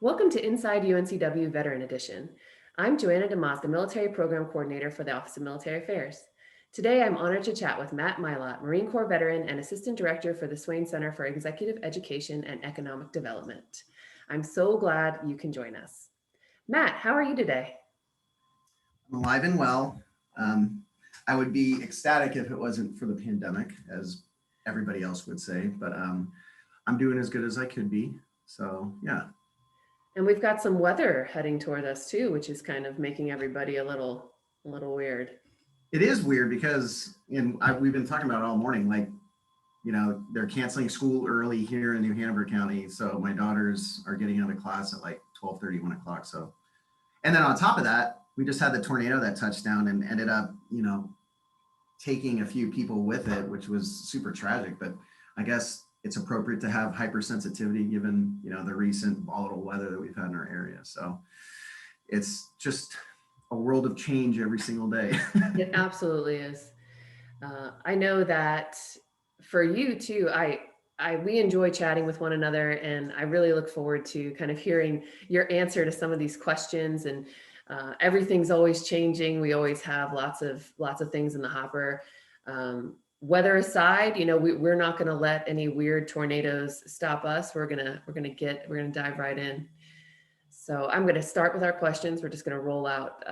Welcome to Inside UNCW Veteran Edition. I'm Joanna DeMott, the Military Program Coordinator for the Office of Military Affairs. Today, I'm honored to chat with Matt Mylott, Marine Corps veteran and Assistant Director for the Swain Center for Executive Education and Economic Development. I'm so glad you can join us. Matt, how are you today? I'm alive and well. Um, I would be ecstatic if it wasn't for the pandemic, as everybody else would say, but I'm doing as good as I could be. So, yeah. And we've got some weather heading toward us too, which is kind of making everybody a little weird. It is weird because we've been talking about it all morning. Like, they're canceling school early here in New Hanover County. So my daughters are getting out of class at like 12:30, 1 o'clock. So, and then on top of that, we just had the tornado that touched down and ended up, taking a few people with it, which was super tragic. But I guess it's appropriate to have hypersensitivity given, the recent volatile weather that we've had in our area. So it's just a world of change every single day. It absolutely is. I know that for you too, we enjoy chatting with one another, and I really look forward to kind of hearing your answer to some of these questions. And everything's always changing. We always have lots of things in the hopper. Weather aside, we're not going to let any weird tornadoes stop us. We're gonna dive right in. So I'm going to start with our questions. We're just going to roll out.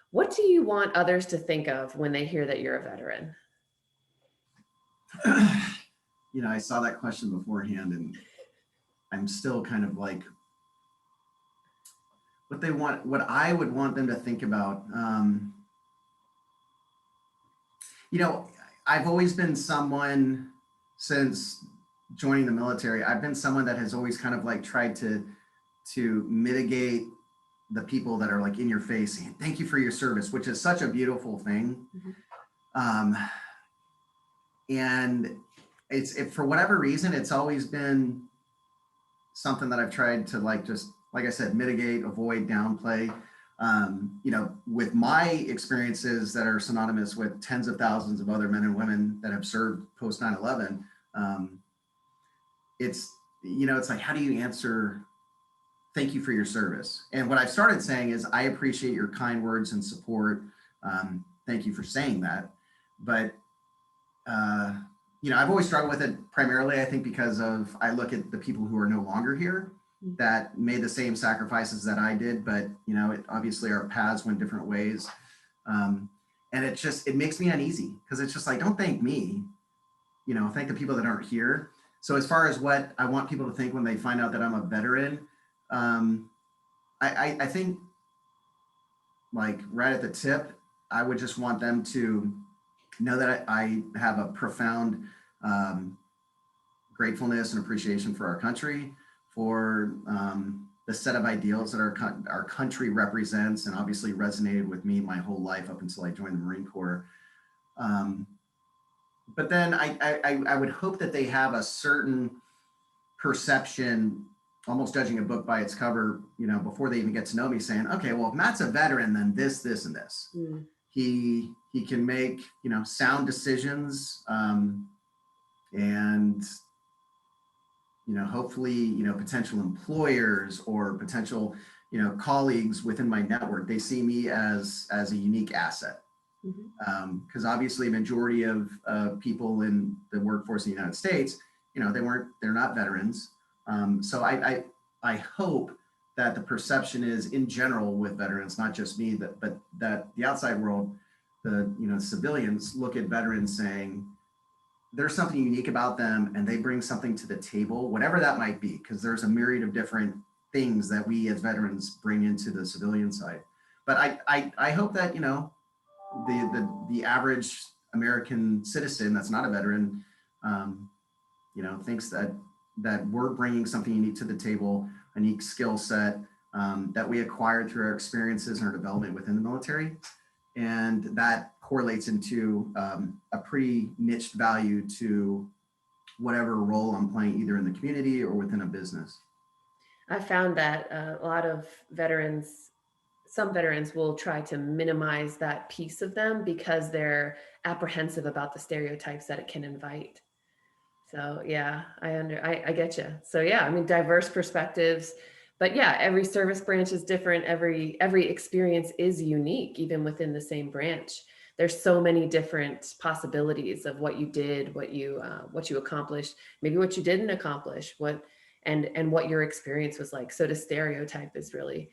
What do you want others to think of when they hear that you're a veteran? I saw that question beforehand, and I'm still kind of like, what I would want them to think about. I've always been someone since joining the military. I've been someone that has always kind of like tried to mitigate the people that are like in your face saying thank you for your service, which is such a beautiful thing. Mm-hmm. And for whatever reason, it's always been something that I've tried to just like I said, mitigate, avoid, downplay. With my experiences that are synonymous with tens of thousands of other men and women that have served post 9/11, it's like, how do you answer thank you for your service? And what I've started saying is, I appreciate your kind words and support. Thank you for saying that. But, I've always struggled with it primarily, I think, because I look at the people who are no longer here that made the same sacrifices that I did, but, obviously our paths went different ways. And it makes me uneasy because it's just like, don't thank me, thank the people that aren't here. So as far as what I want people to think when they find out that I'm a veteran, I think like right at the tip, I would just want them to know that I have a profound gratefulness and appreciation for our country, for the set of ideals that our country represents, and obviously resonated with me my whole life up until I joined the Marine Corps. But then I would hope that they have a certain perception, almost judging a book by its cover, before they even get to know me, saying, okay, well, if Matt's a veteran, then this, and this. Mm. He can make, sound decisions, and, hopefully, potential employers or potential, colleagues within my network, they see me as a unique asset. Because obviously a majority of people in the workforce in the United States, they're not veterans. So I hope that the perception is in general with veterans, not just me, but that the outside world, the civilians look at veterans saying there's something unique about them and they bring something to the table, whatever that might be, because there's a myriad of different things that we as veterans bring into the civilian side. But I hope that, the average American citizen that's not a veteran, thinks that we're bringing something unique to the table, a unique skill set that we acquired through our experiences and our development within the military. And that correlates into a pretty niched value to whatever role I'm playing, either in the community or within a business. I found that a lot of some veterans will try to minimize that piece of them because they're apprehensive about the stereotypes that it can invite. So yeah, I get you. So yeah, I mean, diverse perspectives, but yeah, every service branch is different. Every experience is unique, even within the same branch. There's so many different possibilities of what you did, what you accomplished, maybe what you didn't accomplish, and what your experience was like. So to stereotype is really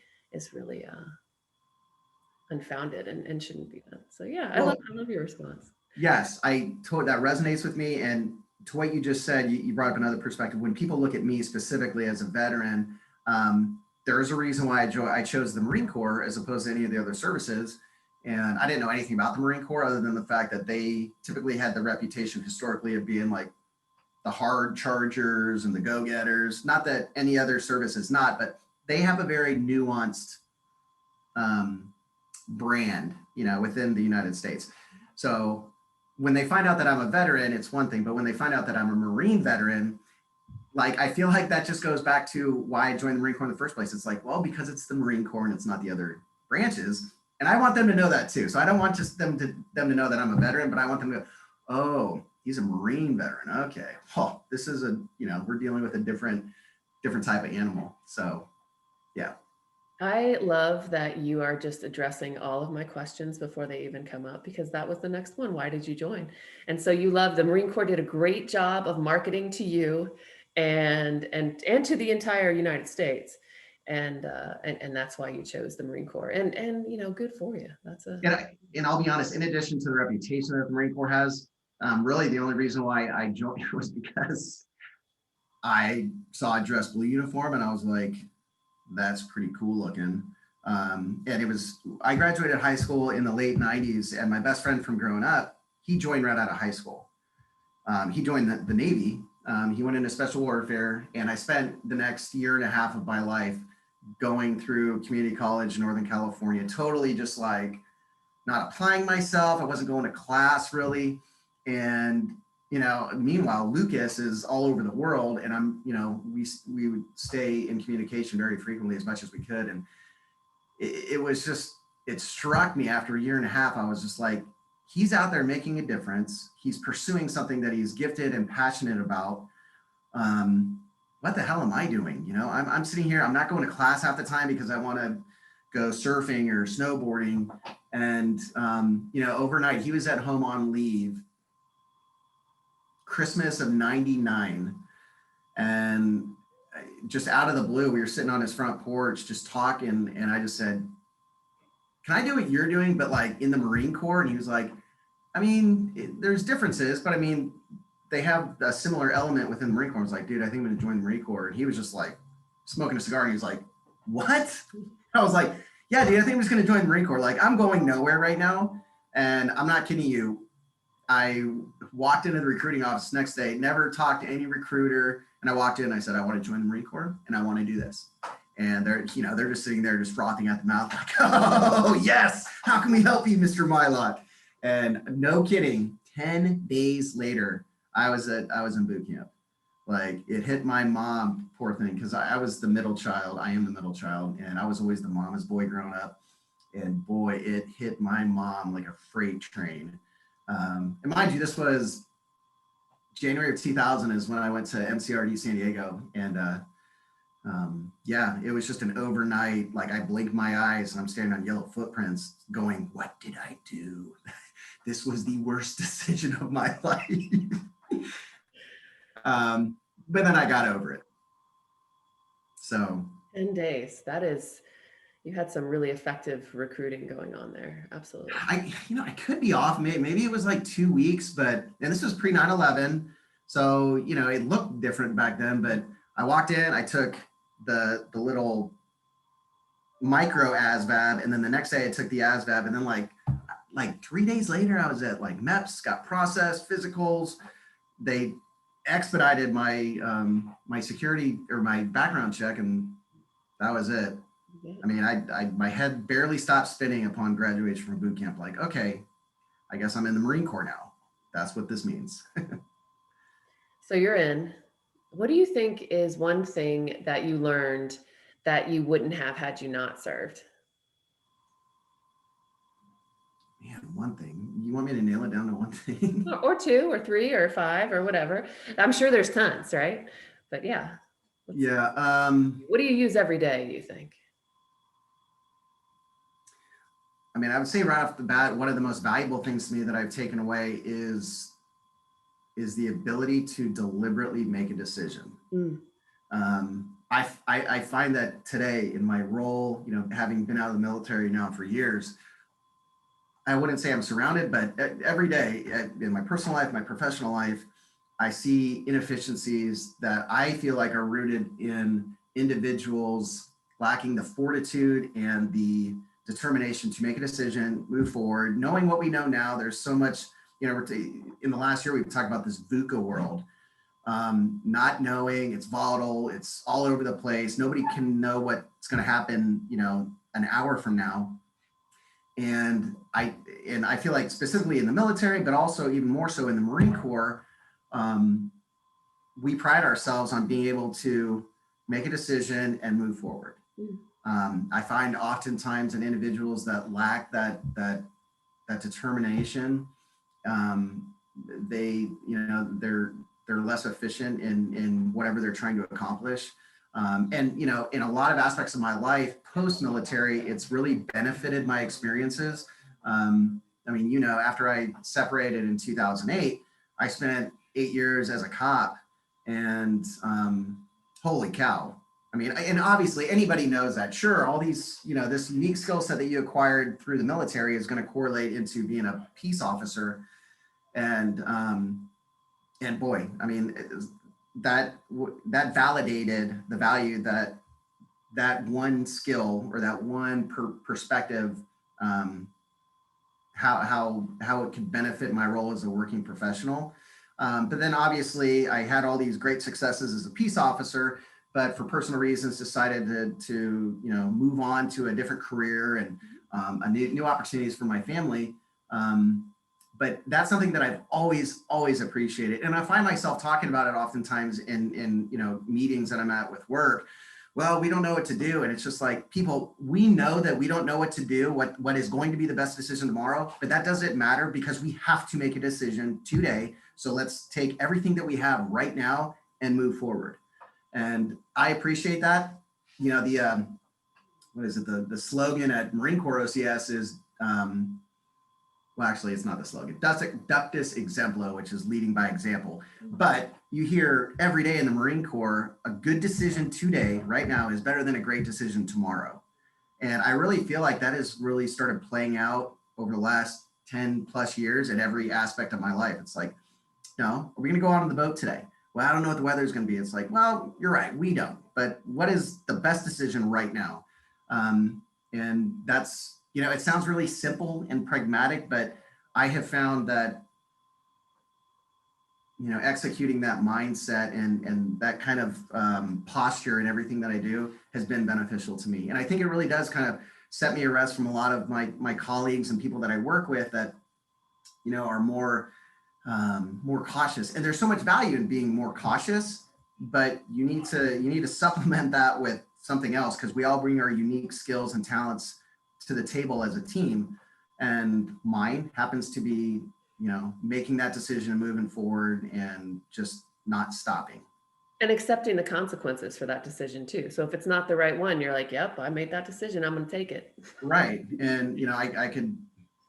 unfounded and shouldn't be done. So yeah, I love Well, I love your response. yes, that resonates with me. And to what you just said, you brought up another perspective. When people look at me specifically as a veteran, there's a reason why I chose the Marine Corps as opposed to any of the other services. And I didn't know anything about the Marine Corps other than the fact that they typically had the reputation historically of being like the hard chargers and the go-getters. Not that any other service is not, but they have a very nuanced um, brand, within the United States. So when they find out that I'm a veteran, it's one thing, but when they find out that I'm a Marine veteran, like I feel like that just goes back to why I joined the Marine Corps in the first place. It's like, well, because it's the Marine Corps and it's not the other branches. And I want them to know that too. So I don't want just them to know that I'm a veteran, but I want them to go, oh, he's a Marine veteran. Okay. Oh, this is we're dealing with a different type of animal. So yeah. I love that you are just addressing all of my questions before they even come up, because that was the next one. Why did you join? And so you love the Marine Corps did a great job of marketing to you and to the entire United States. And that's why you chose the Marine Corps. And good for you. And I'll be honest, in addition to the reputation that the Marine Corps has, really the only reason why I joined was because I saw a dress blue uniform and I was like, that's pretty cool looking. And I graduated high school in the late 90s, and my best friend from growing up, he joined right out of high school. He joined the Navy. He went into special warfare, and I spent the next year and a half of my life going through community college in Northern California, totally just like not applying myself. I wasn't going to class really. And meanwhile, Lucas is all over the world, and we would stay in communication very frequently as much as we could. And it was just, it struck me after a year and a half. I was just like, he's out there making a difference. He's pursuing something that he's gifted and passionate about. What the hell am I doing? I'm sitting here, I'm not going to class half the time because I want to go surfing or snowboarding. And, overnight he was at home on leave, Christmas of 99. And just out of the blue, we were sitting on his front porch, just talking. And I just said, can I do what you're doing, but like in the Marine Corps? And he was like, I mean, there's differences, but I mean, they have a similar element within the Marine Corps. I was like, dude, I think I'm going to join the Marine Corps. And he was just like smoking a cigar. And he was like, what? I was like, yeah, dude, I think I'm just going to join the Marine Corps. Like, I'm going nowhere right now. And I'm not kidding you. I walked into the recruiting office next day, never talked to any recruiter. And I walked in and I said, I want to join the Marine Corps and I want to do this. And they're just sitting there just frothing at the mouth like, oh, yes. How can we help you, Mr. Mylott? And no kidding, 10 days later, I was in boot camp. Like, it hit my mom, poor thing, because I was the middle child. I am the middle child, and I was always the mama's boy growing up. And boy, it hit my mom like a freight train. And mind you, this was January of 2000 is when I went to MCRD San Diego. And it was just an overnight, like I blinked my eyes and I'm staring on yellow footprints going, what did I do? This was the worst decision of my life. But then I got over it. So 10 days. You had some really effective recruiting going on there. Absolutely. I could be off. Maybe it was like 2 weeks, and this was pre 9/11. So, it looked different back then, but I walked in, I took the little micro ASVAB, and then the next day I took the ASVAB, and then like 3 days later, I was at like MEPS, got processed, physicals. They expedited my my security or my background check, and that was it. Yeah. I mean, my head barely stopped spinning upon graduation from boot camp. Like, okay, I guess I'm in the Marine Corps now. That's what this means. So you're in. What do you think is one thing that you learned that you wouldn't have had you not served? Man, one thing. You want me to nail it down to one thing? Or two or three or five or whatever. I'm sure there's tons, right? But yeah. Yeah. What do you use every day, do you think? I mean, I would say right off the bat, one of the most valuable things to me that I've taken away is the ability to deliberately make a decision. Mm. I find that today in my role, having been out of the military now for years, I wouldn't say I'm surrounded, but every day in my personal life, my professional life, I see inefficiencies that I feel like are rooted in individuals lacking the fortitude and the determination to make a decision, move forward, knowing what we know now. There's so much, in the last year, we've talked about this VUCA world, not knowing, it's volatile, it's all over the place. Nobody can know what's going to happen, an hour from now. And I feel like specifically in the military, but also even more so in the Marine Corps, um, we pride ourselves on being able to make a decision and move forward. I find oftentimes in individuals that lack that determination, they're less efficient in whatever they're trying to accomplish. And in a lot of aspects of my life post-military, it's really benefited my experiences. I mean, after I separated in 2008, I spent 8 years as a cop, and holy cow. I mean, and obviously anybody knows that. Sure, all these, this unique skill set that you acquired through the military is going to correlate into being a peace officer. And boy, I mean, that validated the value that one skill or that one perspective, how it could benefit my role as a working professional. But then obviously I had all these great successes as a peace officer, but for personal reasons decided to move on to a different career and new opportunities for my family. But that's something that I've always appreciated. And I find myself talking about it oftentimes in meetings that I'm at with work. Well, we don't know what to do. And it's just like, people, we know that we don't know what to do, what is going to be the best decision tomorrow, but that doesn't matter because we have to make a decision today. So let's take everything that we have right now and move forward. And I appreciate that. What is it? The slogan at Marine Corps OCS is, well, actually, it's not the slogan. Ductus exemplo, which is leading by example. But you hear every day in the Marine Corps, a good decision today, right now, is better than a great decision tomorrow. And I really feel like that has really started playing out over the last 10 plus years in every aspect of my life. It's like, are we going to go out on the boat today? Well, I don't know what the weather is going to be. It's like, well, you're right. We don't. But what is the best decision right now? And that's, it sounds really simple and pragmatic, but I have found that, executing that mindset and that kind of posture in everything that I do has been beneficial to me. And I think it really does kind of set me arrest from a lot of my colleagues and people that I work with that, are more cautious. And there's so much value in being more cautious, but you need to supplement that with something else, because we all bring our unique skills and talents to the table as a team. And mine happens to be, making that decision and moving forward and just not stopping. And accepting the consequences for that decision too. So if it's not the right one, you're like, yep, I made that decision. I'm going to take it. Right. And, I could,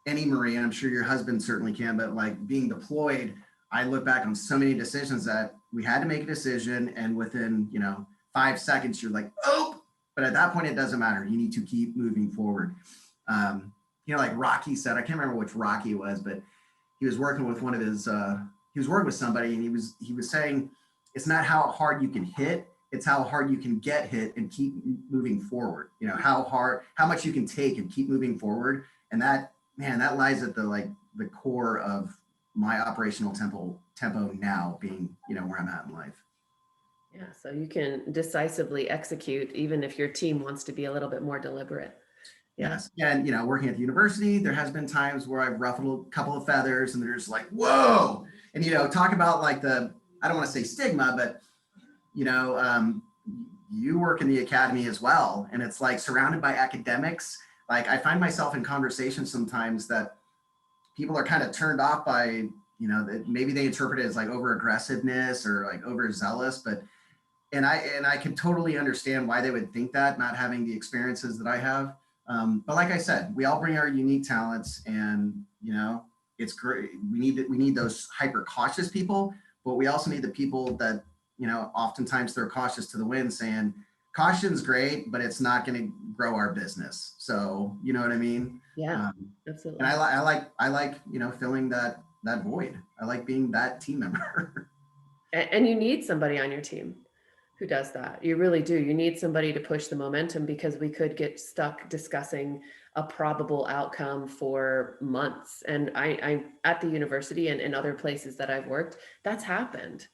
any Marine, I'm sure your husband certainly can, but like being deployed, I look back on so many decisions that we had to make a decision. And within, 5 seconds, you're like, oh, but at that point, it doesn't matter. You need to keep moving forward. Like Rocky said, I can't remember which Rocky it was, but he was working with one of his, he was working with somebody, and he was saying, it's not how hard you can hit, it's how hard you can get hit and keep moving forward. How much you can take and keep moving forward. And that lies at the core of my operational tempo now, being, where I'm at in life. Yeah. So you can decisively execute, even if your team wants to be a little bit more deliberate. Yes. And, working at the university, there has been times where I've ruffled a couple of feathers and they're just like, whoa. And, talk about like I don't want to say stigma, but, you work in the academy as well. And it's like surrounded by academics. Like I find myself in conversations sometimes that people are kind of turned off by, that maybe they interpret it as like over aggressiveness or like overzealous, but I can totally understand why they would think that, not having the experiences that I have. But like I said, we all bring our unique talents, and it's great. We need those hyper cautious people, but we also need the people that oftentimes they're cautious to the wind, saying caution's great, but it's not going to grow our business. So you know what I mean? Yeah, And absolutely. I like filling that void. I like being that team member. And you need somebody on your team who does that. You really do. You need somebody to push the momentum, because we could get stuck discussing a probable outcome for months. And I at the university and in other places that I've worked, that's happened.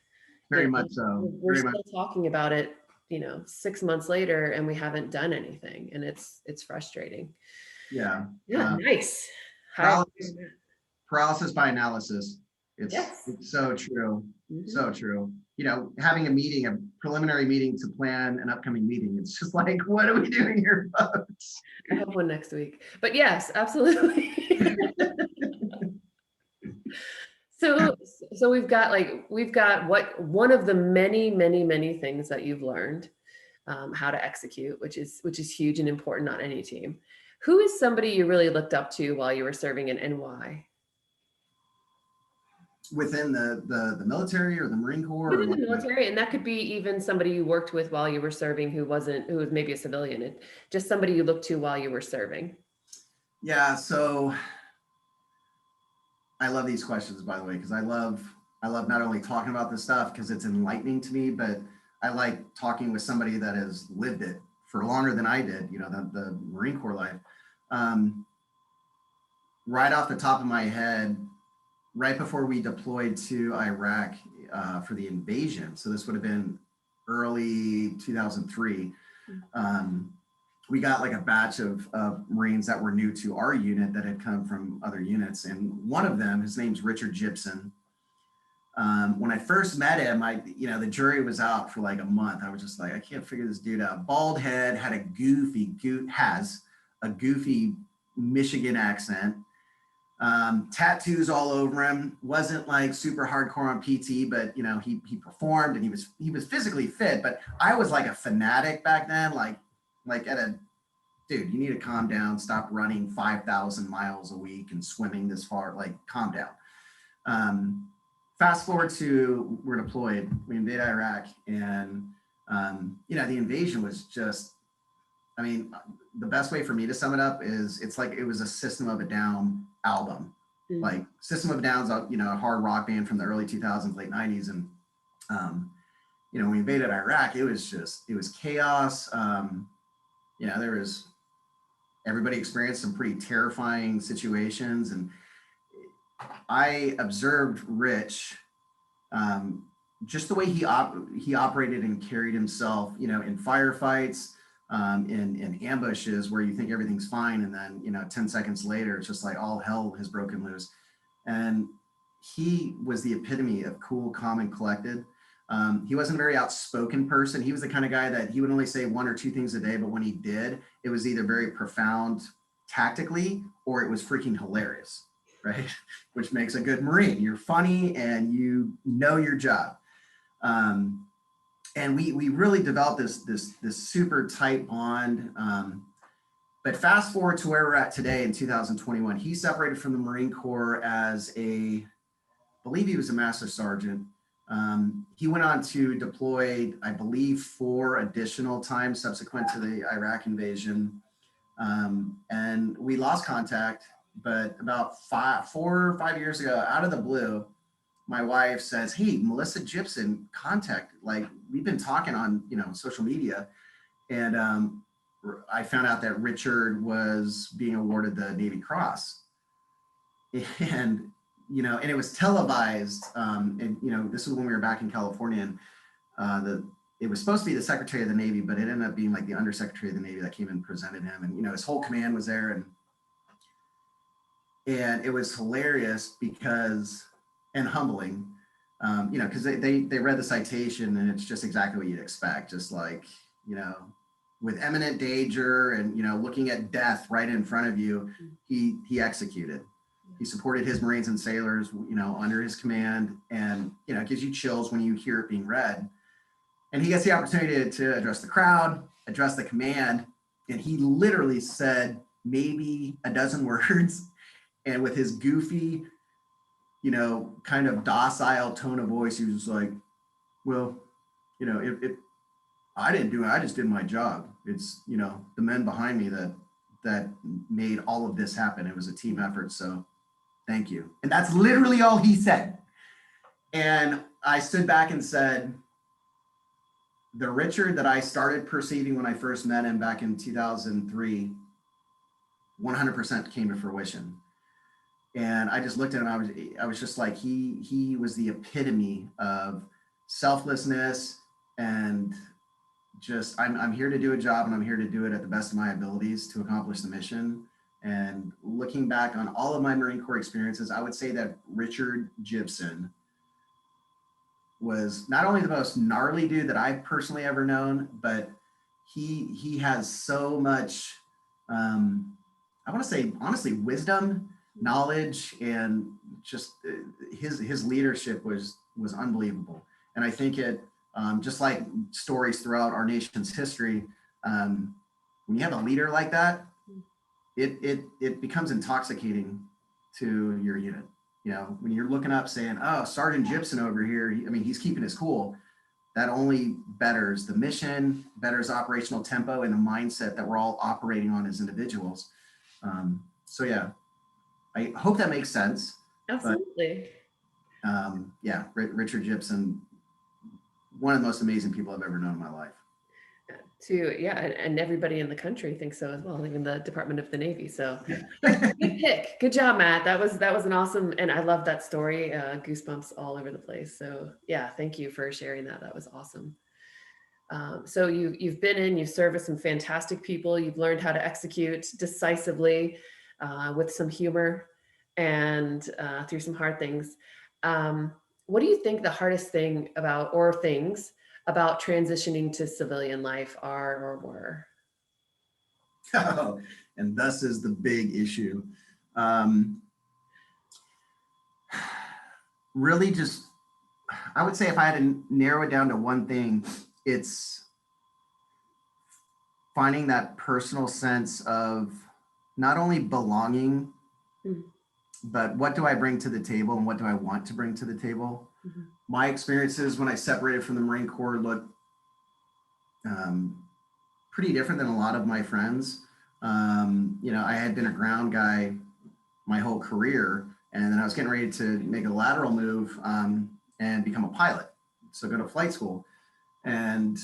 Very much so. We're Very much. still talking about it, 6 months later, and we haven't done anything, and it's frustrating. Yeah. Yeah, nice. High. Paralysis, paralysis by analysis. Yes. It's so true. Mhm. So true. Having a preliminary meeting to plan an upcoming meeting. It's just like, what are we doing here, folks? I have one next week. But yes, absolutely. So so we've got what one of the many, many, many things that you've learned, how to execute, which is huge and important on any team. Who is somebody you really looked up to while you were serving, and why? Within the military or the Marine Corps or Within the what? military, and that could be even somebody you worked with while you were serving who was maybe a civilian, just somebody you looked to while you were serving. Yeah. So I love these questions, by the way, because I love not only talking about this stuff because it's enlightening to me, but I like talking with somebody that has lived it for longer than I did. The Marine Corps life. Um, right off the top of my head, right before we deployed to Iraq for the invasion, so this would have been early 2003. Um, we got like a batch of Marines that were new to our unit that had come from other units. And one of them, his name's Richard Gibson. When I first met him, the jury was out for like a month. I was just like, I can't figure this dude out. Bald head, has a goofy Michigan accent, tattoos all over him. Wasn't like super hardcore on PT, but he performed and he was physically fit. But I was like a fanatic back then, like at a dude, you need to calm down, stop running 5,000 miles a week and swimming this far, like calm down. Fast forward to we're deployed, we invade Iraq, and the invasion was just, I mean, the best way for me to sum it up is it's like it was a System of a Down album. Mhm. Like System of a Down's a hard rock band from the early 2000s, late 90s, and when we invaded Iraq, it was chaos. There was everybody experienced some pretty terrifying situations, and I observed Rich, just the way he operated and carried himself, in firefights, in ambushes where you think everything's fine, and then 10 seconds later it's just like all hell has broken loose. And he was the epitome of cool, calm, and collected. He wasn't a very outspoken person. He was the kind of guy that he would only say one or two things a day, but when he did, it was either very profound tactically or it was freaking hilarious, right? Which makes a good Marine. You're funny and you know your job. And we really developed this super tight bond. But fast forward to where we're at today in 2021, he separated from the Marine Corps as I believe he was a master sergeant. He went on to deploy, I believe, 4 additional times subsequent to the Iraq invasion. And we lost contact, but about 4 or 5 years ago, out of the blue, my wife says, "Hey, Melissa Gibson, contact, like we've been talking on, social media." And I found out that Richard was being awarded the Navy Cross. And and it was televised. And this was when we were back in California, and it was supposed to be the Secretary of the Navy, but it ended up being like the Undersecretary of the Navy that came and presented him, and his whole command was there, and it was hilarious and humbling, because they read the citation, and it's just exactly what you'd expect, just like with imminent danger and looking at death right in front of you, he executed. He supported his Marines and sailors, under his command, and it gives you chills when you hear it being read. And he gets the opportunity to address the crowd, address the command. And he literally said maybe a dozen words. And with his goofy, kind of docile tone of voice, he was like, well, I didn't do it. I just did my job. It's, the men behind me that made all of this happen. It was a team effort. So thank you. And that's literally all he said. And I stood back and said, the Richard that I started perceiving when I first met him back in 2003, 100% came to fruition. And I just looked at him. I was just like, he was the epitome of selflessness and just, I'm here to do a job, and I'm here to do it at the best of my abilities to accomplish the mission. And looking back on all of my Marine Corps experiences, I would say that Richard Gibson was not only the most gnarly dude that I've personally ever known, but he has so much, I want to say, honestly, wisdom, knowledge, and just his leadership was unbelievable. And I think it, just like stories throughout our nation's history, when you have a leader like that, it becomes intoxicating to your unit. When you're looking up saying, oh, Sergeant Gibson over here, he's keeping his cool. That only betters the mission, betters operational tempo and the mindset that we're all operating on as individuals. So yeah, I hope that makes sense. Absolutely. But, yeah, Richard Gibson, one of the most amazing people I've ever known in my life. And everybody in the country thinks so as well, even the Department of the Navy. So good pick. Good job, Matt. That was an awesome, and I love that story. Goosebumps all over the place. So yeah, thank you for sharing that. That was awesome. So you've you've served with some fantastic people. You've learned how to execute decisively, with some humor, and through some hard things. What do you think the hardest thing things about transitioning to civilian life are or were? Oh, and thus is the big issue. Really just, I would say if I had to narrow it down to one thing, it's finding that personal sense of not only belonging, but what do I bring to the table and what do I want to bring to the table? Mm-hmm. My experiences when I separated from the Marine Corps looked pretty different than a lot of my friends. I had been a ground guy my whole career, and then I was getting ready to make a lateral move and become a pilot. So go to flight school. And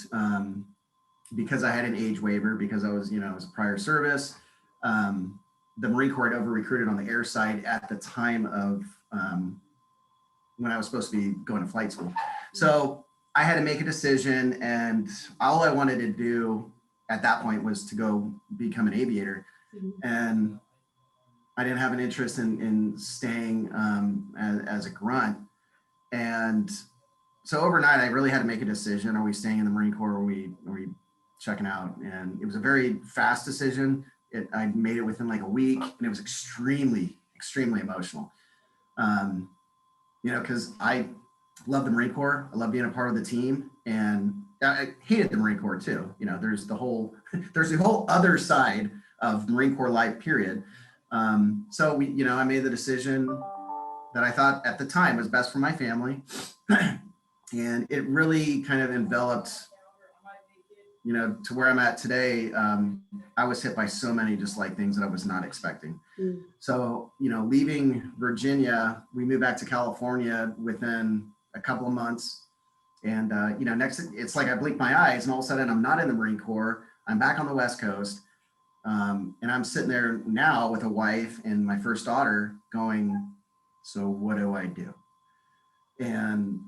because I had an age waiver, because I was a prior service, the Marine Corps had over-recruited on the air side at the time of when I was supposed to be going to flight school. So I had to make a decision, and all I wanted to do at that point was to go become an aviator. Mm-hmm. And I didn't have an interest in staying as a grunt. And so overnight, I really had to make a decision. Are we staying in the Marine Corps, or are we checking out? And it was a very fast decision. I made it within like a week, and it was extremely, extremely emotional. Because I love the Marine Corps. I love being a part of the team, and I hated the Marine Corps too. There's the whole other side of Marine Corps life, period. So I made the decision that I thought at the time was best for my family. And it really kind of enveloped, to where I'm at today. I was hit by so many just like things that I was not expecting. Mm. So, leaving Virginia, we moved back to California within a couple of months. And, next, it's like I blinked my eyes, and all of a sudden I'm not in the Marine Corps. I'm back on the West Coast. And I'm sitting there now with a wife and my first daughter going, so what do I do? And,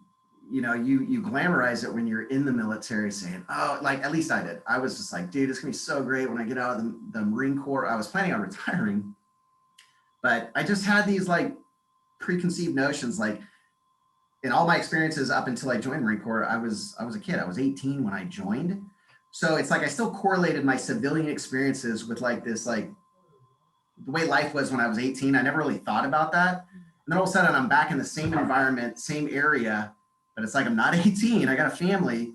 you glamorize it when you're in the military saying, oh, like, at least I did. I was just like, dude, it's gonna be so great when I get out of the Marine Corps. I was planning on retiring, but I just had these like preconceived notions, like in all my experiences up until I joined the Marine Corps, I was a kid. I was 18 when I joined. So it's like I still correlated my civilian experiences with like this, like the way life was when I was 18. I never really thought about that. And then all of a sudden I'm back in the same environment, same area, but it's like I'm not 18. I got a family.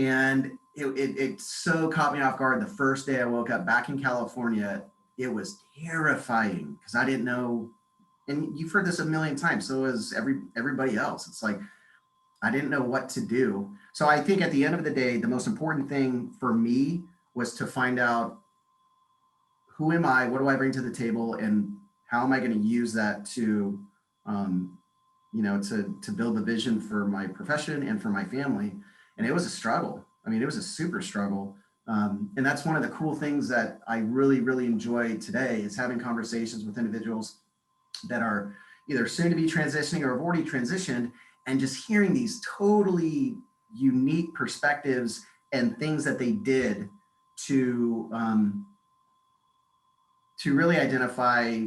And it so caught me off guard the first day I woke up back in California. It was terrifying because I didn't know, and you've heard this a million times, so is everybody else. It's like I didn't know what to do. So I think at the end of the day, the most important thing for me was to find out, who am I, what do I bring to the table, and how am I going to use that to um, to build the vision for my profession and for my family. And it was a struggle. I mean, it was a super struggle. And that's one of the cool things that I really, really enjoy today, is having conversations with individuals that are either soon to be transitioning or have already transitioned, and just hearing these totally unique perspectives and things that they did to really identify,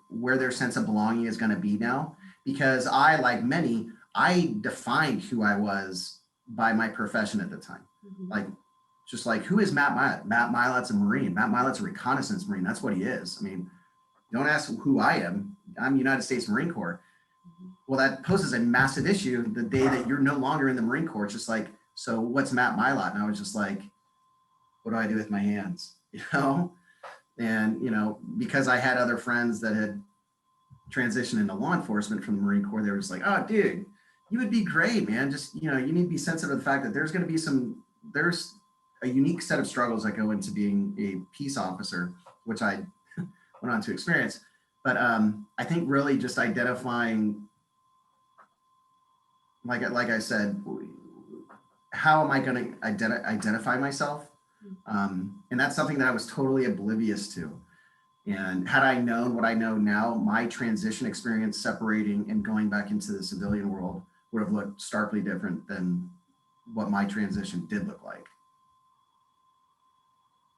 where their sense of belonging is going to be now. Because I, like many, I defined who I was by my profession at the time. Mm-hmm. Like, just like, who is Matt Mylott? Matt Mylott's a Marine. Matt Mylott's a reconnaissance Marine. That's what he is. I mean, don't ask who I am. I'm United States Marine Corps. Mm-hmm. Well, that poses a massive issue the day that you're no longer in the Marine Corps. It's just like, so what's Matt Mylott? And I was just like, what do I do with my hands? And, because I had other friends that had transitioned into law enforcement from the Marine Corps, they were just like, oh, dude, you would be great, man. Just, you need to be sensitive to the fact that there's a unique set of struggles that go into being a peace officer, which I went on to experience. But I think really just identifying, like I said, how am I going to identify myself? And that's something that I was totally oblivious to. And had I known what I know now, my transition experience separating and going back into the civilian world would have looked starkly different than what my transition did look like.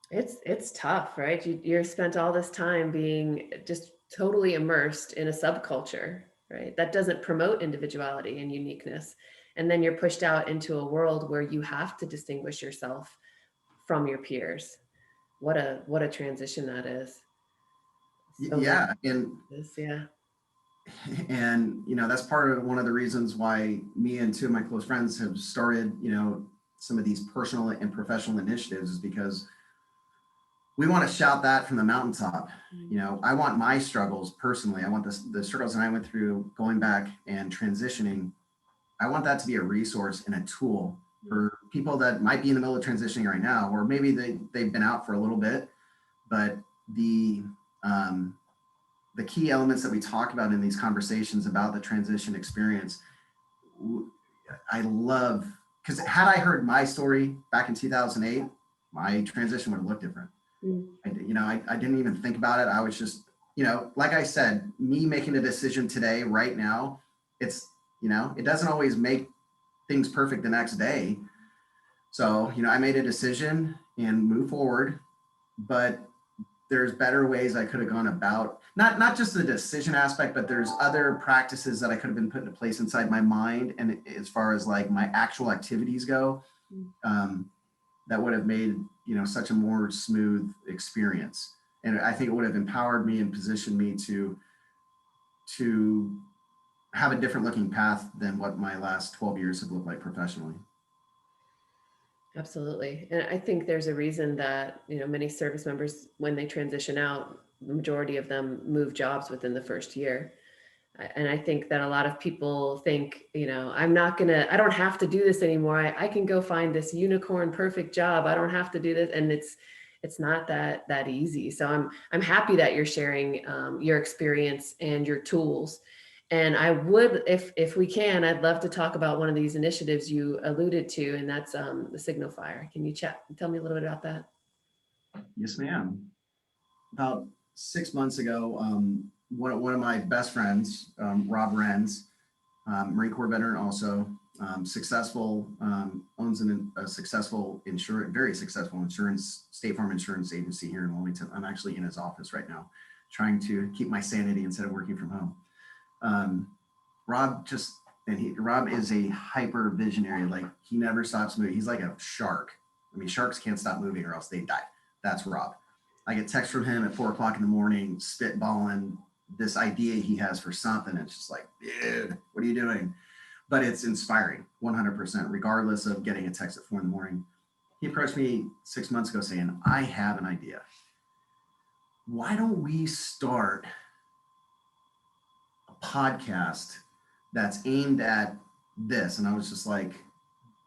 It's tough, right? You're spent all this time being just totally immersed in a subculture, right? That doesn't promote individuality and uniqueness. And then you're pushed out into a world where you have to distinguish yourself from your peers. What a transition that is. So yeah. And that's part of one of the reasons why me and two of my close friends have started, some of these personal and professional initiatives, is because we want to shout that from the mountaintop. I want my struggles personally. I want the struggles that I went through going back and transitioning. I want that to be a resource and a tool for people that might be in the middle of transitioning right now, or maybe they've been out for a little bit, but the key elements that we talk about in these conversations about the transition experience, I love, because had I heard my story back in 2008, my transition would have looked different. I didn't even think about it. I was just, like I said, me making a decision today, right now, it's, it doesn't always make things perfect the next day. So, I made a decision and move forward, but there's better ways I could have gone about, not just the decision aspect, but there's other practices that I could have been put into place inside my mind. And as far as like my actual activities go, that would have made, such a more smooth experience. And I think it would have empowered me and positioned me to have a different looking path than what my last 12 years have looked like professionally. Absolutely. And I think there's a reason that, many service members, when they transition out, the majority of them move jobs within the first year. And I think that a lot of people think, I don't have to do this anymore. I can go find this unicorn perfect job. I don't have to do this. And it's not that easy. So I'm happy that you're sharing your experience and your tools. And I would, if we can, I'd love to talk about one of these initiatives you alluded to, and that's the Signal Fire. Can you tell me a little bit about that? Yes, ma'am. About 6 months ago, one of my best friends, Rob Renz, Marine Corps veteran, also successful, owns a successful very successful State Farm insurance agency here in Wilmington. I'm actually in his office right now, trying to keep my sanity instead of working from home. Rob is a hyper visionary. Like, he never stops moving. He's like a shark. I mean, sharks can't stop moving or else they die. That's Rob. I get text from him at 4:00 in the morning, spitballing this idea he has for something. It's just like, dude, what are you doing? but it's inspiring 100%, regardless of getting a text at 4 a.m. He approached me 6 months ago saying, I have an idea. Why don't we start a podcast that's aimed at this? And I was just like,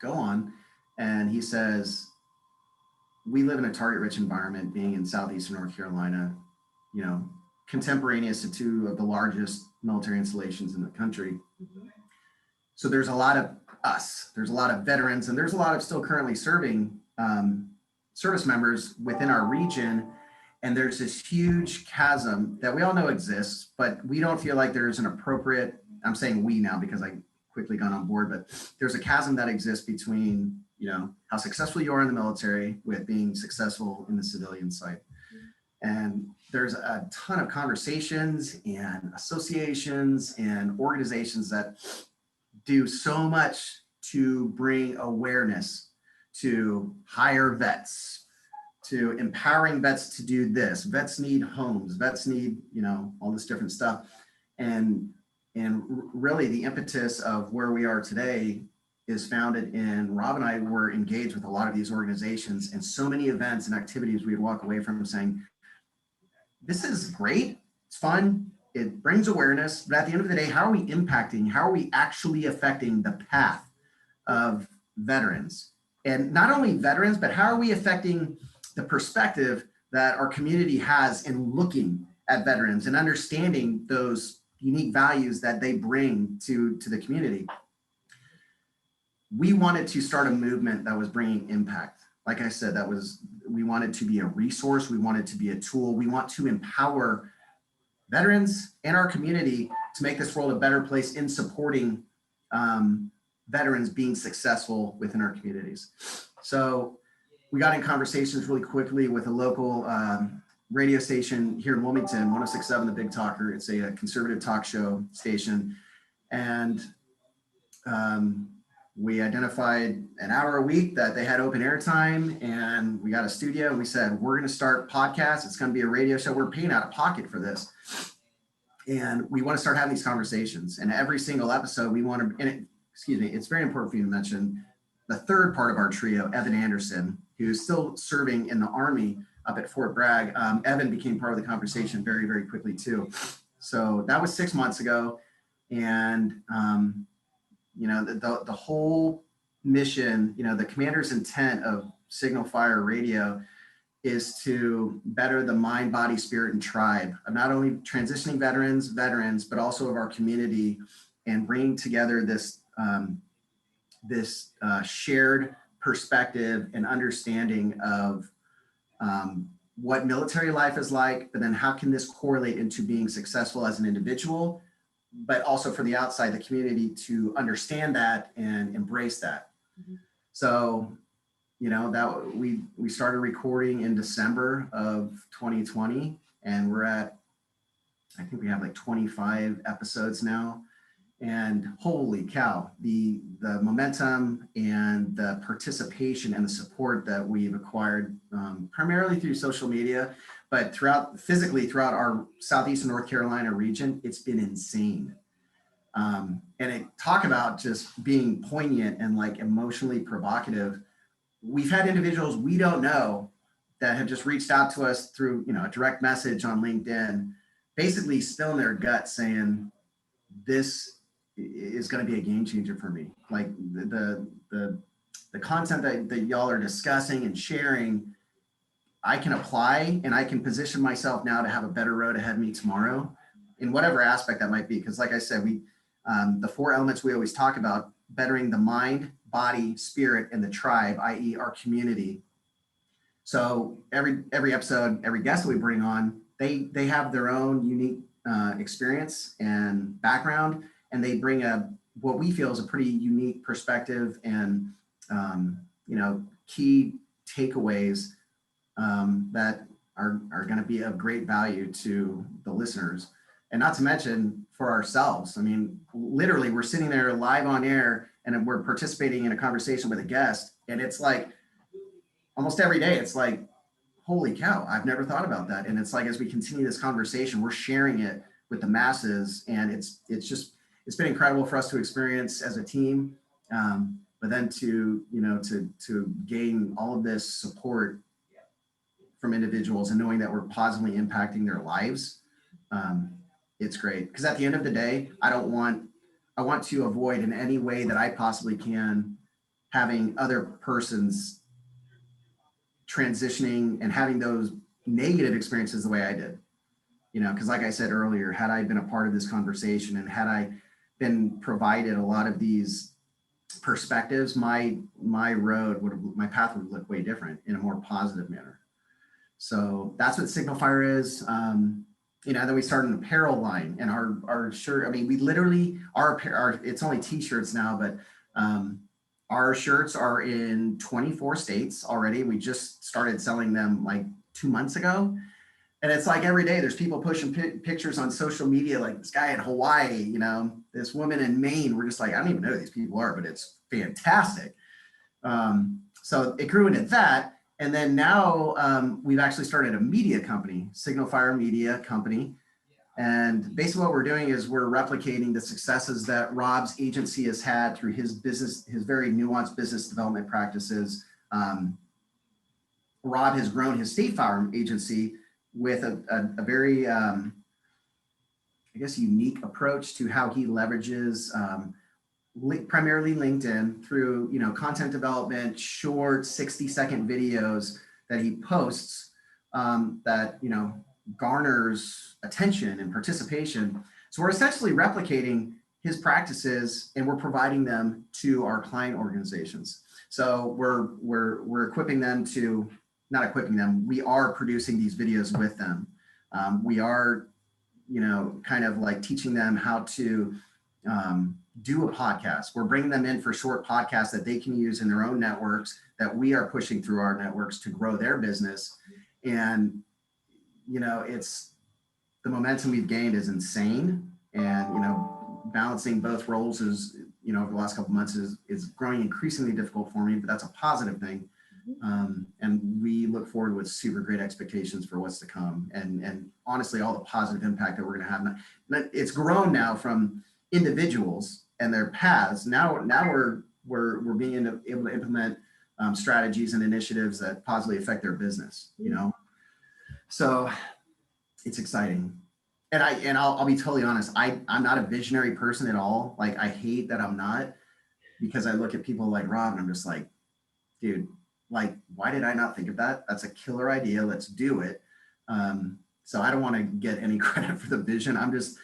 go on. And he says, we live in a target rich environment, being in southeastern North Carolina, you know, contemporaneous to two of the largest military installations in the country. Mm-hmm. So there's a lot of us, there's a lot of veterans, and there's a lot of still currently serving service members within our region. And there's this huge chasm that we all know exists, but we don't feel like there's an appropriate, I'm saying we now because I quickly got on board, but there's a chasm that exists between, you know, how successful you are in the military with being successful in the civilian side. And there's a ton of conversations and associations and organizations that do so much to bring awareness to hire vets, to empowering vets to do this. Vets need homes, vets need, you know, all this different stuff. And really the impetus of where we are today is founded in, Rob and I were engaged with a lot of these organizations, and so many events and activities we'd walk away from saying, this is great, it's fun, it brings awareness, but at the end of the day, how are we impacting, how are we actually affecting the path of veterans? And not only veterans, but how are we affecting the perspective that our community has in looking at veterans and understanding those unique values that they bring to the community? We wanted to start a movement that was bringing impact. Like I said, we wanted to be a resource. We wanted to be a tool. We want to empower veterans and our community to make this world a better place in supporting veterans being successful within our communities. So we got in conversations really quickly with a local radio station here in Wilmington, 106.7 The Big Talker. It's a conservative talk show station. And we identified an hour a week that they had open air time, and we got a studio, and we said, we're going to start podcasts. It's going to be a radio show. We're paying out of pocket for this. And we want to start having these conversations. And every single episode we want to, it's very important for you to mention the third part of our trio, Evan Anderson, who's still serving in the Army up at Fort Bragg. Evan became part of the conversation very, very quickly too. So that was 6 months ago. And, you know, the whole mission, you know, the commander's intent of Signal Fire Radio is to better the mind, body, spirit, and tribe of not only transitioning veterans, but also of our community, and bringing together this shared perspective and understanding of what military life is like, but then how can this correlate into being successful as an individual, but also for the outside, the community to understand that and embrace that. Mm-hmm. So, you know, that we started recording in December of 2020, and we're at, I think we have like 25 episodes now. And holy cow, the momentum and the participation and the support that we've acquired, primarily through social media, but physically throughout our southeastern North Carolina region, it's been insane. And talk about just being poignant and like emotionally provocative. We've had individuals we don't know that have just reached out to us through, you know, a direct message on LinkedIn, basically spilling their guts saying, this is going to be a game changer for me. Like the content that y'all are discussing and sharing, I can apply and I can position myself now to have a better road ahead of me tomorrow in whatever aspect that might be. Because like I said, the 4 elements we always talk about, bettering the mind, body, spirit, and the tribe, i.e. our community. So every episode, every guest that we bring on, they have their own unique experience and background, and they bring what we feel is a pretty unique perspective and you know, key takeaways that are going to be of great value to the listeners, and not to mention for ourselves. I mean, literally, we're sitting there live on air and we're participating in a conversation with a guest, and it's like almost every day, it's like, holy cow, I've never thought about that. And it's like, as we continue this conversation, we're sharing it with the masses, and it's just, it's been incredible for us to experience as a team. But then to, to gain all of this support from individuals and knowing that we're positively impacting their lives, it's great. Because at the end of the day, I want to avoid in any way that I possibly can having other persons transitioning and having those negative experiences the way I did. Because like I said earlier, had I been a part of this conversation and had I been provided a lot of these perspectives, my path would look way different in a more positive manner. So that's what Signifire is. Then we started an apparel line, and our shirt. I mean, we literally our it's only t-shirts now, but our shirts are in 24 states already. We just started selling them like 2 months ago. And it's like every day there's people pushing pictures on social media, like this guy in Hawaii, this woman in Maine. We're just like, I don't even know who these people are, but it's fantastic. So it grew into that. And then now we've actually started a media company, Signifire Media Company. And basically what we're doing is we're replicating the successes that Rob's agency has had through his business, his very nuanced business development practices. Rob has grown his State Farm agency with a very, I guess, unique approach to how he leverages primarily LinkedIn through, content development, short 60-second videos that he posts that, garners attention and participation. So we're essentially replicating his practices and we're providing them to our client organizations. So we're equipping them to, not equipping them, we are producing these videos with them. We are, kind of like teaching them how to do a podcast. We're bringing them in for short podcasts that they can use in their own networks that we are pushing through our networks to grow their business. And, it's the momentum we've gained is insane. And, balancing both roles is, over the last couple of months is growing increasingly difficult for me, but that's a positive thing. And we look forward with super great expectations for what's to come. And honestly, all the positive impact that we're going to have. It's grown now from individuals and their paths. Now we're being able to implement strategies and initiatives that positively affect their business, So it's exciting. And I'll be totally honest, I'm not a visionary person at all. Like, I hate that I'm not, because I look at people like Rob and I'm just like, dude, like, why did I not think of that? That's a killer idea. Let's do it. So I don't want to get any credit for the vision. I'm just,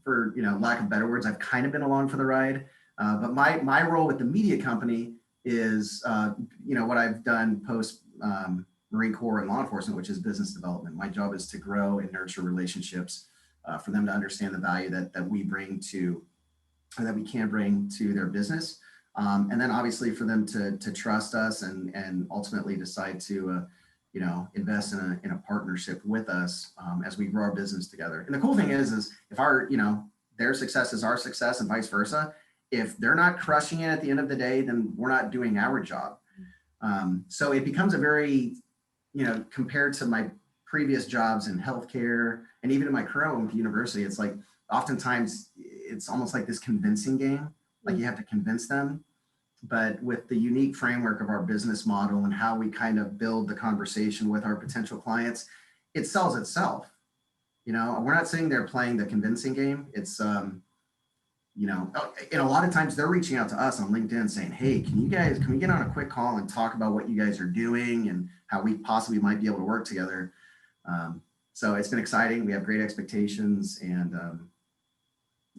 for lack of better words, I've kind of been along for the ride. But my role with the media company is, what I've done post Marine Corps and law enforcement, which is business development. My job is to grow and nurture relationships for them to understand the value that we bring to, or that we can bring to their business. And then obviously for them to trust us and ultimately decide to, invest in a partnership with us as we grow our business together. And the cool thing is if our, their success is our success and vice versa. If they're not crushing it at the end of the day, then we're not doing our job. So it becomes a very, compared to my previous jobs in healthcare and even in my career with the university, it's like oftentimes it's almost like this convincing game. Like, you have to convince them. But with the unique framework of our business model and how we kind of build the conversation with our potential clients, it sells itself. We're not sitting there playing the convincing game. It's, and a lot of times they're reaching out to us on LinkedIn saying, hey, can we get on a quick call and talk about what you guys are doing and how we possibly might be able to work together. So it's been exciting. We have great expectations, and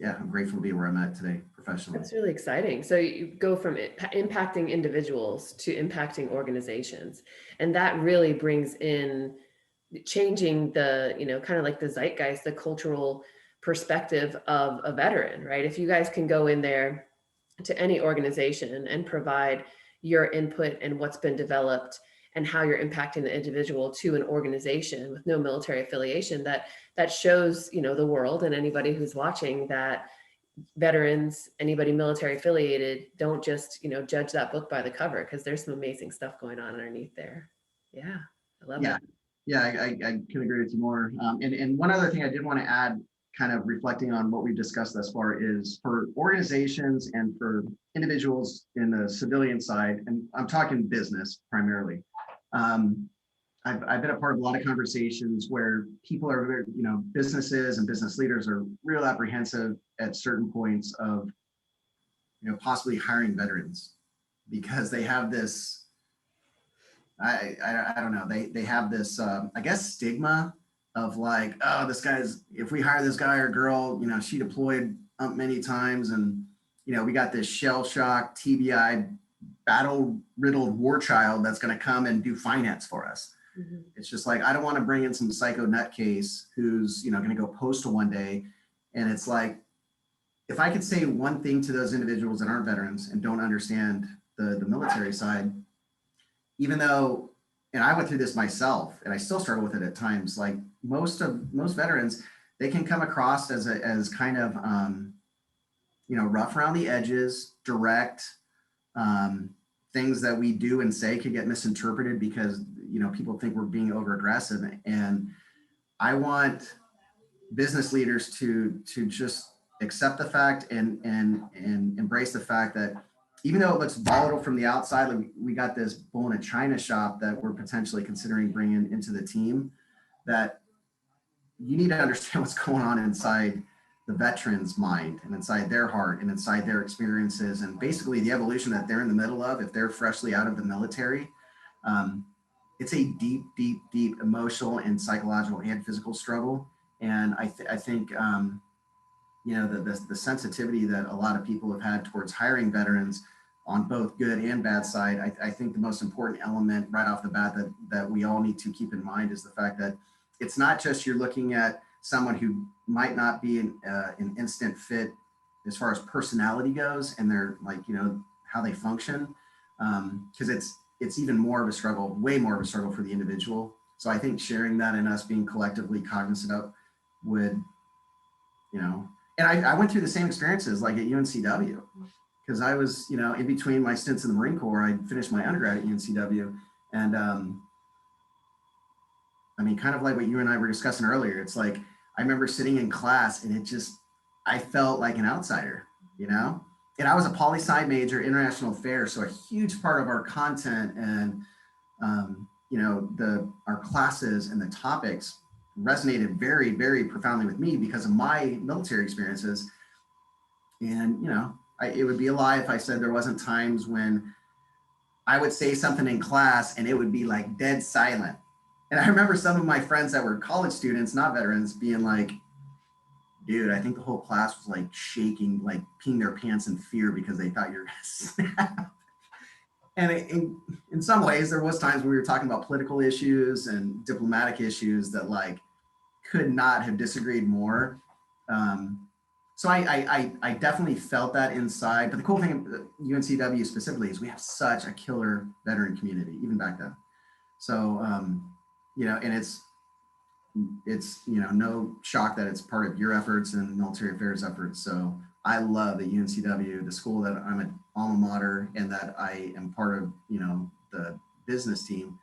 I'm grateful to be where I'm at today professionally. That's really exciting. So you go from impacting individuals to impacting organizations. And that really brings in changing the, kind of like the zeitgeist, the cultural perspective of a veteran, right? If you guys can go in there to any organization and provide your input and what's been developed and how you're impacting the individual to an organization with no military affiliation, that shows, the world and anybody who's watching that veterans, anybody military affiliated, don't just, judge that book by the cover, because there's some amazing stuff going on underneath there. Yeah, I love that. Yeah, I can agree with you more. And one other thing I did want to add, kind of reflecting on what we've discussed thus far is for organizations and for individuals in the civilian side, and I'm talking business primarily. I've been a part of a lot of conversations where people are very, businesses and business leaders are real apprehensive at certain points of, possibly hiring veterans because they have this, I don't know, they have this, I guess, stigma of like, oh, this guy's, if we hire this guy or girl, she deployed many times, and we got this shell shock, TBI, battle riddled war child that's going to come and do finance for us. Mm-hmm. It's just like, I don't want to bring in some psycho nutcase who's going to go postal one day. And it's like, if I could say one thing to those individuals that aren't veterans and don't understand the military side, even though, and I went through this myself and I still struggle with it at times, like most veterans, they can come across as kind of, rough around the edges, direct, things that we do and say could get misinterpreted because, people think we're being over aggressive. And I want business leaders to just accept the fact and embrace the fact that even though it looks volatile from the outside, like we got this bull in a china shop that we're potentially considering bringing into the team, that you need to understand what's going on inside the veteran's mind and inside their heart and inside their experiences and basically the evolution that they're in the middle of if they're freshly out of the military. It's a deep, deep, deep emotional and psychological and physical struggle. And I think, the sensitivity that a lot of people have had towards hiring veterans on both good and bad side, I think the most important element right off the bat that we all need to keep in mind is the fact that it's not just you're looking at someone who might not be an instant fit as far as personality goes and they're like, how they function. Because it's even more of a struggle, way more of a struggle for the individual. So I think sharing that and us being collectively cognizant of would, and I went through the same experiences like at UNCW because I was, in between my stints in the Marine Corps, I finished my undergrad at UNCW. And kind of like what you and I were discussing earlier, it's like, I remember sitting in class and I felt like an outsider, and I was a poli-sci major, international affairs. So a huge part of our content and, our classes and the topics resonated very, very profoundly with me because of my military experiences. And, it would be a lie if I said there wasn't times when I would say something in class and it would be like dead silent. And I remember some of my friends that were college students, not veterans, being like, dude, I think the whole class was like shaking, like peeing their pants in fear because they thought you were going to snap. And in some ways, there was times when we were talking about political issues and diplomatic issues that like could not have disagreed more. So I definitely felt that inside. But the cool thing about UNCW specifically is we have such a killer veteran community, even back then. So, and it's no shock that it's part of your efforts and military affairs efforts. So I love that UNCW, the school that I'm an alma mater and that I am part of, the business team.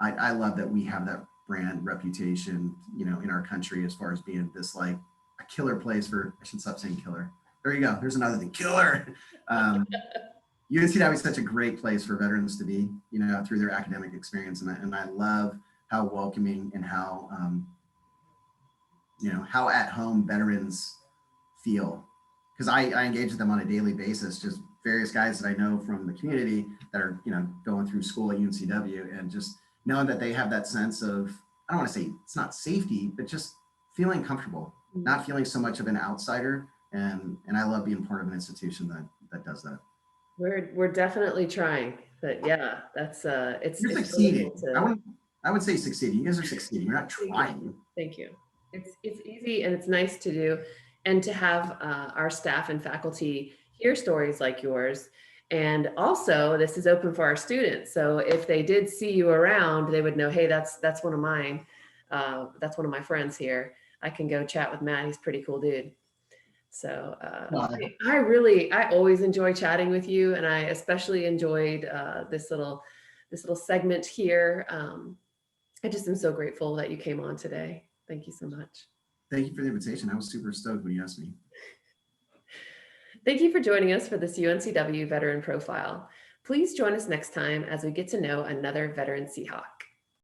I love that we have that brand reputation, in our country as far as being this like a killer place for, I should stop saying killer. There you go. There's another thing, killer. UNCW is such a great place for veterans to be, through their academic experience. And I love how welcoming and how, how at home veterans feel. Because I engage with them on a daily basis, just various guys that I know from the community that are, going through school at UNCW, and just knowing that they have that sense of, I don't want to say it's not safety, but just feeling comfortable, not feeling so much of an outsider. And I love being part of an institution that does that. We're definitely trying, but yeah, that's you're succeeding. I would say succeeding. You guys are succeeding. You're not trying. Thank you. It's easy and it's nice to do, and to have our staff and faculty hear stories like yours. And also, this is open for our students. So if they did see you around, they would know, hey, that's one of mine. That's one of my friends here. I can go chat with Matt. He's a pretty cool dude. So I always enjoy chatting with you, and I especially enjoyed this little segment here. I just am so grateful that you came on today. Thank you so much. Thank you for the invitation. I was super stoked when you asked me. Thank you for joining us for this UNCW Veteran Profile. Please join us next time as we get to know another veteran Seahawk.